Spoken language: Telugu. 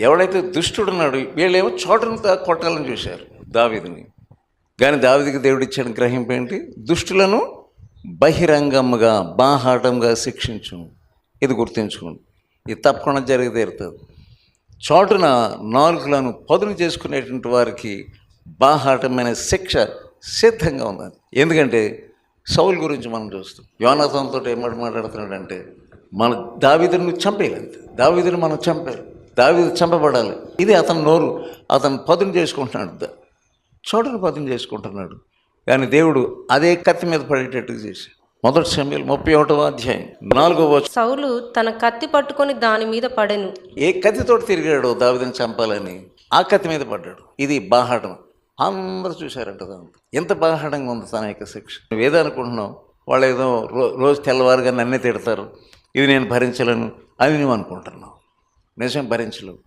ఎవడైతే దుష్టుడున్నాడు వీళ్ళేమో చోటను కొట్టాలని చూశారు దావీదుని. కానీ దావీదుకి దేవుడిచ్చిన గ్రహింపు ఏంటి? దుష్టులను బహిరంగముగా బాహాటంగా శిక్షించు. ఇది గుర్తుంచుకోండి. ఇది తప్పకుండా జరిగి తీరుతుంది. చోటున నాలుకలను పదును చేసుకునేటువంటి వారికి బాహాటమైన శిక్ష సిద్ధంగా ఉన్నది. ఎందుకంటే సౌలు గురించి మనం చూస్తాం. యోనాతానుతో ఏమాట మాట్లాడుతున్నాడంటే, మన దావీదుని చంపేయాలి, దావీదుని మనం చంపాలి, దావీదు చంపబడాలి. ఇది అతని నోరు, అతను పదును చేసుకుంటున్నాడు, చోటును పదును చేసుకుంటున్నాడు. కానీ దేవుడు అదే కత్తి మీద పడేటట్టుగా చేసి 1 సమూయేలు 31వ అధ్యాయం 4వ వచనం. సౌలు తన కత్తి పట్టుకొని దాని మీద పడెను. ఏ కత్తితోటి తిరిగాడో దావీదుని చంపాలని ఆ కత్తి మీద పడ్డాడు. ఇది బాహాటం. అందరూ చూశారంట. దాంతో ఎంత బాహాటంగా ఉంది తన యొక్క శిక్ష. నువ్వేదో అనుకుంటున్నావు, వాళ్ళు ఏదో రోజు తెల్లవారుగా నన్నే తిడతారు, ఇది నేను భరించలేను అని నువ్వు అనుకుంటున్నావు. నిజం భరించలేవు.